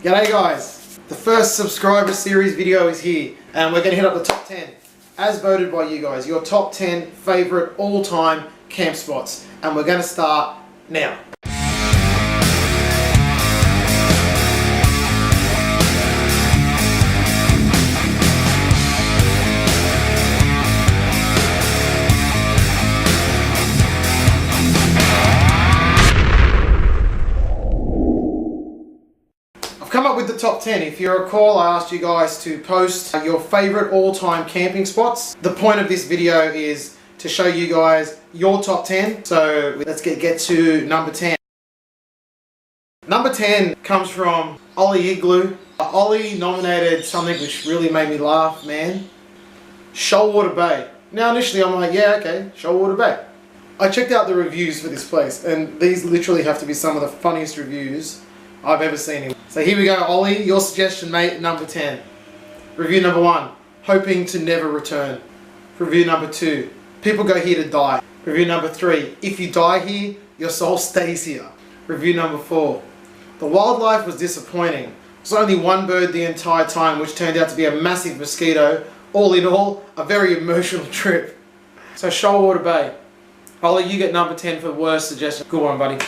G'day guys, the first subscriber series video is here and we're going to hit up the top 10 as voted by you guys, your top 10 favourite all-time camp spots, and we're going to start now. Come up with the top 10. If you recall, I asked you guys to post your favorite all-time camping spots. The point of this video is to show you guys your top 10. So let's get to number 10. Number 10 comes from Ollie Igloo. Ollie nominated something which really made me laugh, man. Shoalwater Bay. Now initially I'm like, yeah, okay, Shoalwater Bay. I checked out the reviews for this place and these literally have to be some of the funniest reviews I've ever seen. So here we go, Ollie, your suggestion, mate, number 10. Review number 1, hoping to never return. Review number 2, people go here to die. Review number 3, if you die here, your soul stays here. Review number 4, the wildlife was disappointing. There's only one bird the entire time, which turned out to be a massive mosquito. All in all, a very emotional trip. So Shoalwater Bay. Ollie, you get number 10 for worst suggestion. Good one, buddy.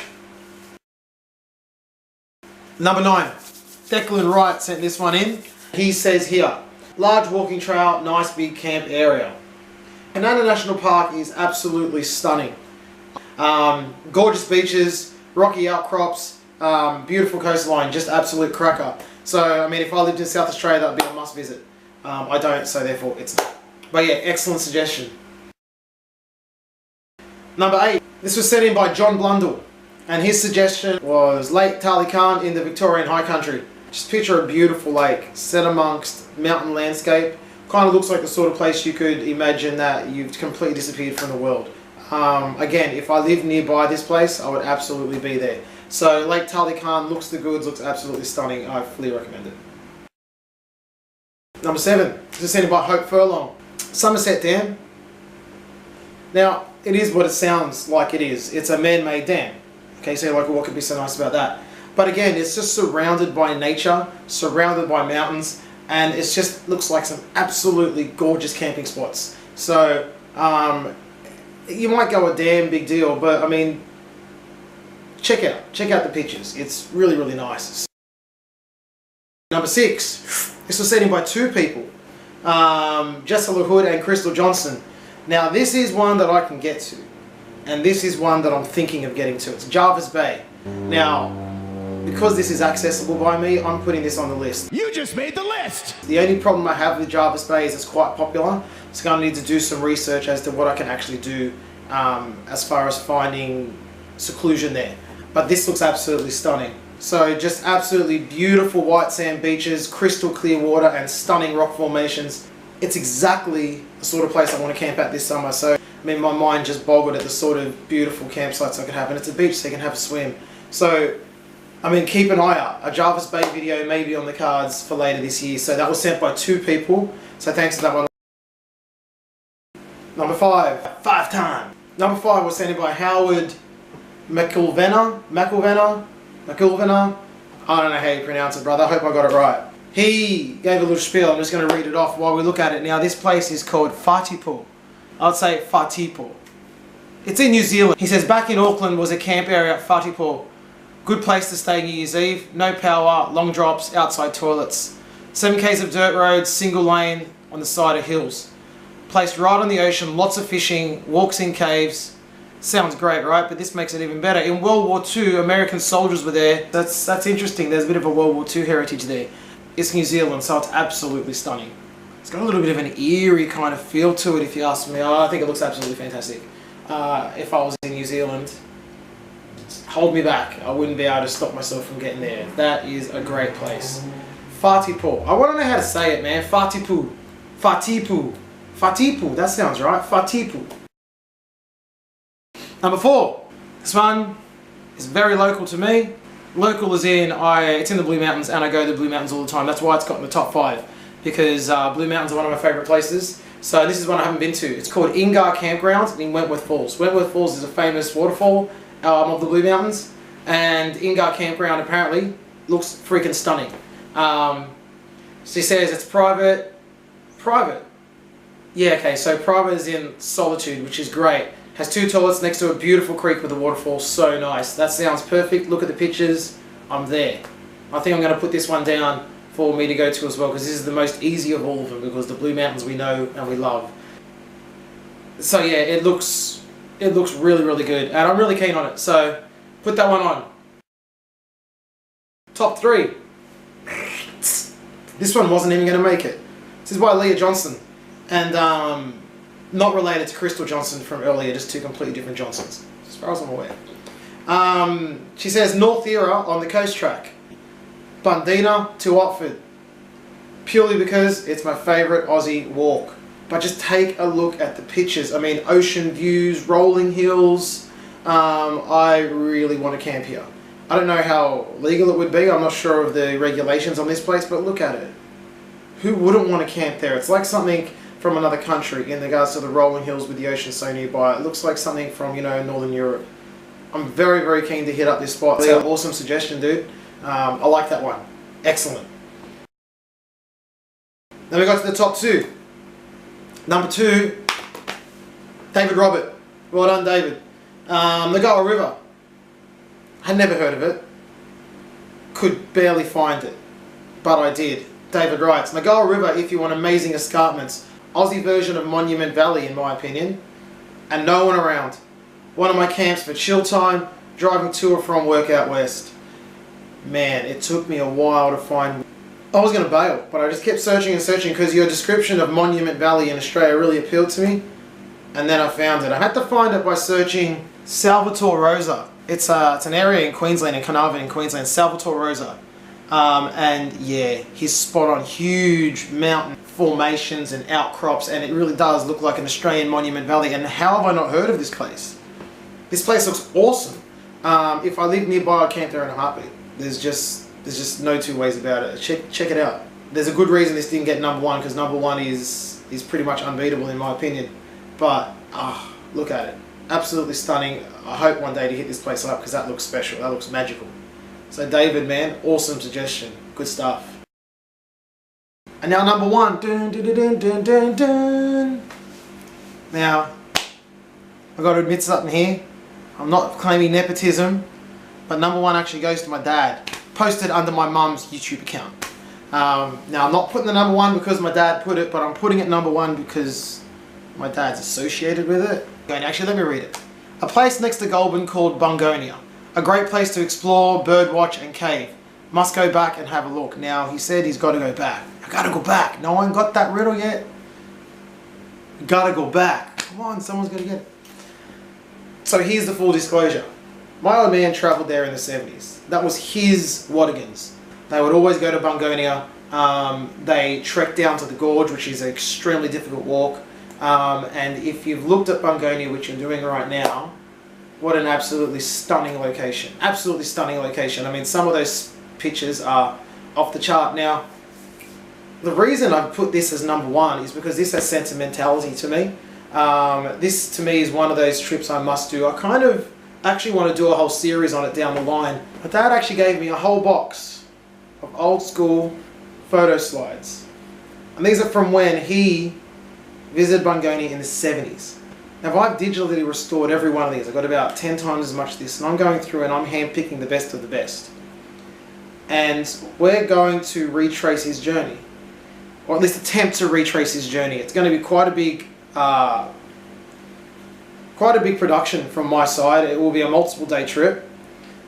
Number 9, Declan Wright sent this one in. He says here, large walking trail, nice big camp area. Kanana National Park is absolutely stunning. Gorgeous beaches, rocky outcrops, beautiful coastline, just absolute cracker. So, I mean, if I lived in South Australia, that would be a must visit. I don't, so therefore it's not. But yeah, excellent suggestion. Number 8, this was sent in by John Blundell. And his suggestion was Lake Talikan in the Victorian High Country. Just picture a beautiful lake set amongst mountain landscape. Kind of looks like the sort of place you could imagine that you've completely disappeared from the world. Again, if I lived nearby this place, I would absolutely be there. So Lake Talikan looks the goods, looks absolutely stunning. I fully recommend it. Number 7, this is sent in by Hope Furlong. Somerset Dam. Now, it is what it sounds like it is. It's a man-made dam. Okay, so you're like, well, what could be so nice about that? But again, it's just surrounded by nature, surrounded by mountains, and it just looks like some absolutely gorgeous camping spots. So, you might go a damn big deal, but I mean, check out the pictures. It's really, really nice. Number 6, this was sent in by 2 people, Jessica Hood and Crystal Johnson. Now, this is one that I can get to. And this is one that I'm thinking of getting to. It's Jervis Bay. Now, because this is accessible by me, I'm putting this on the list. You just made the list! The only problem I have with Jervis Bay is it's quite popular. So I'm going to need to do some research as to what I can actually do as far as finding seclusion there. But this looks absolutely stunning. So just absolutely beautiful white sand beaches, crystal clear water and stunning rock formations. It's exactly the sort of place I want to camp at this summer. So I mean, my mind just boggled at the sort of beautiful campsites I could have, and it's a beach so you can have a swim. So, I mean, keep an eye out. A Jervis Bay video may be on the cards for later this year. So that was sent by 2 people. So thanks to that one. Number 5, 5 time. Number 5 was sent in by Howard McIlvenna. I don't know how you pronounce it, brother. I hope I got it right. He gave a little spiel. I'm just going to read it off while we look at it. Now, this place is called Whatipo. I'd say Whatipo. It's in New Zealand. He says, back in Auckland was a camp area at Whatipo. Good place to stay New Year's Eve. No power, long drops, outside toilets. 7 k's of dirt roads, single lane on the side of hills. Placed right on the ocean, lots of fishing, walks in caves. Sounds great, right? But this makes it even better. In World War II, American soldiers were there. That's interesting. There's a bit of a World War II heritage there. It's New Zealand, so it's absolutely stunning. It's got a little bit of an eerie kind of feel to it, if you ask me. I think it looks absolutely fantastic. If I was in New Zealand, hold me back. I wouldn't be able to stop myself from getting there. That is a great place. Whatipo. I want to know how to say it, man. Whatipo. Whatipo. Whatipo. That sounds right. Whatipo. Number 4. This one is very local to me. Local as in, it's in the Blue Mountains and I go to the Blue Mountains all the time. That's why it's got in the top 5. Because Blue Mountains are one of my favourite places. So this is one I haven't been to. It's called Ingar Campground in Wentworth Falls. Wentworth Falls is a famous waterfall of the Blue Mountains. And Ingar Campground apparently looks freaking stunning. She says it's private. Private. Yeah, okay, so private is in Solitude, which is great. Has 2 toilets next to a beautiful creek with a waterfall. So nice. That sounds perfect. Look at the pictures. I'm there. I think I'm going to put this one down for me to go to as well, because this is the most easy of all of them, because the Blue Mountains we know and we love. So yeah, it looks really, really good, and I'm really keen on it. So put that one on. Top 3. This one wasn't even going to make it. This is by Leah Johnson, and not related to Crystal Johnson from earlier, just 2 completely different Johnsons, as far as I'm aware. She says North Era on the Coast Track, Bundeena to Watford, purely because it's my favourite Aussie walk. But just take a look at the pictures. I mean, ocean views, rolling hills. I really want to camp here. I don't know how legal it would be. I'm not sure of the regulations on this place, but look at it. Who wouldn't want to camp there? It's like something from another country in regards to the rolling hills with the ocean so nearby. It looks like something from, you know, Northern Europe. I'm very, very keen to hit up this spot. It's an awesome suggestion, dude. I like that one. Excellent. Then we got to the top 2. Number 2, David Robert. Well done, David. Nagoa River. Had never heard of it. Could barely find it, but I did. David writes, Nagoa River, if you want amazing escarpments. Aussie version of Monument Valley, in my opinion. And no one around. One of my camps for chill time, driving to or from work out west. Man, it took me a while to find. I was going to bail, but I just kept searching and searching, because your description of Monument Valley in Australia really appealed to me. And then I found it. I had to find it by searching Salvatore Rosa. It's an area in Queensland, in Carnarvon in Queensland, Salvatore Rosa. And yeah, he's spot on. Huge mountain formations and outcrops, and it really does look like an Australian Monument Valley. And how have I not heard of this place? This place looks awesome. If I lived nearby, I'd camp there in a heartbeat. There's just no 2 ways about it. Check it out. There's a good reason this didn't get number 1, because number 1 is pretty much unbeatable in my opinion. But look at it. Absolutely stunning. I hope one day to hit this place up, because that looks special. That looks magical. So David, man, awesome suggestion. Good stuff. And now number 1. Dun, dun, dun, dun, dun, dun. Now, I've got to admit something here. I'm not claiming nepotism, but number 1 actually goes to my dad. Posted under my mum's YouTube account. Now, I'm not putting the number 1 because my dad put it, but I'm putting it number 1 because my dad's associated with it. Actually, let me read it. A place next to Goulburn called Bungonia. A great place to explore, birdwatch and cave. Must go back and have a look. Now, he said he's got to go back. I got to go back. No one got that riddle yet? Got to go back. Come on, someone's going to get it. So here's the full disclosure. My old man travelled there in the 70s. That was his Wadigans. They would always go to Bungonia. They trekked down to the gorge, which is an extremely difficult walk. And if you've looked at Bungonia, which you're doing right now, what an absolutely stunning location. Absolutely stunning location. I mean, some of those pictures are off the chart. Now, the reason I've put this as number 1 is because this has sentimentality to me. This, to me, is one of those trips I must do. I kind of actually want to do a whole series on it down the line. My dad actually gave me a whole box of old school photo slides. And these are from when he visited Bungonia in the 70s. Now, I've digitally restored every one of these. I've got about 10 times as much of this, and I'm going through and I'm handpicking the best of the best. And we're going to retrace his journey, or at least attempt to retrace his journey. It's going to be quite a big production from my side. It will be a multiple day trip.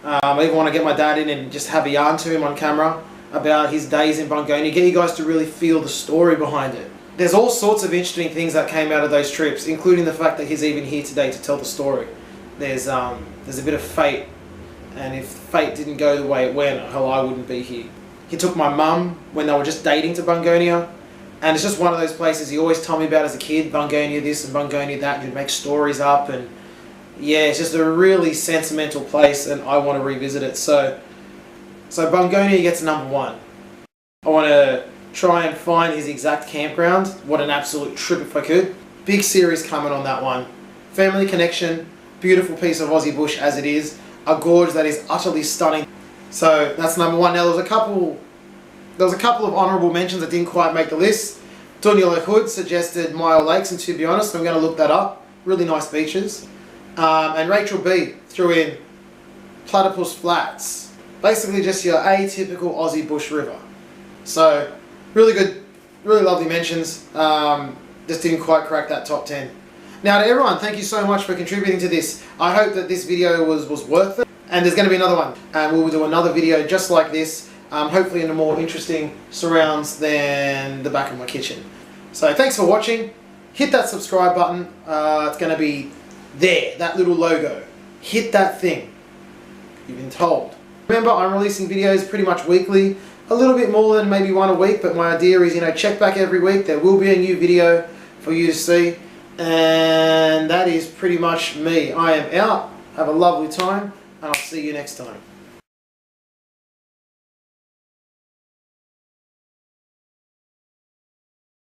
I even want to get my dad in and just have a yarn to him on camera about his days in Bungonia, get you guys to really feel the story behind it. There's all sorts of interesting things that came out of those trips, including the fact that he's even here today to tell the story. There's a bit of fate, and if fate didn't go the way it went, hell, I wouldn't be here. He took my mum when they were just dating to Bungonia, and it's just one of those places he always told me about as a kid, Bungonia this and Bungonia that, and he'd make stories up, and yeah, it's just a really sentimental place, and I want to revisit it. So Bungonia gets number 1. I want to try and find his exact campground. What an absolute trip if I could. Big series coming on that one. Family connection, beautiful piece of Aussie bush as it is, a gorge that is utterly stunning. So that's number one. Now there was a couple of honourable mentions that didn't quite make the list. Dunya Hood suggested Myall Lakes, and to be honest, I'm going to look that up. Really nice beaches. And Rachel B threw in Platypus Flats. Basically just your atypical Aussie bush river. So really good, really lovely mentions. Just didn't quite crack that top 10. Now to everyone, thank you so much for contributing to this. I hope that this video was worth it. And there's going to be another one. And we will do another video just like this. Hopefully in a more interesting surrounds than the back of my kitchen. So thanks for watching. Hit that subscribe button. It's going to be there, that little logo. Hit that thing. You've been told. Remember, I'm releasing videos pretty much weekly. A little bit more than maybe one a week, but my idea is, check back every week. There will be a new video for you to see. And that is pretty much me. I am out. Have a lovely time, and I'll see you next time.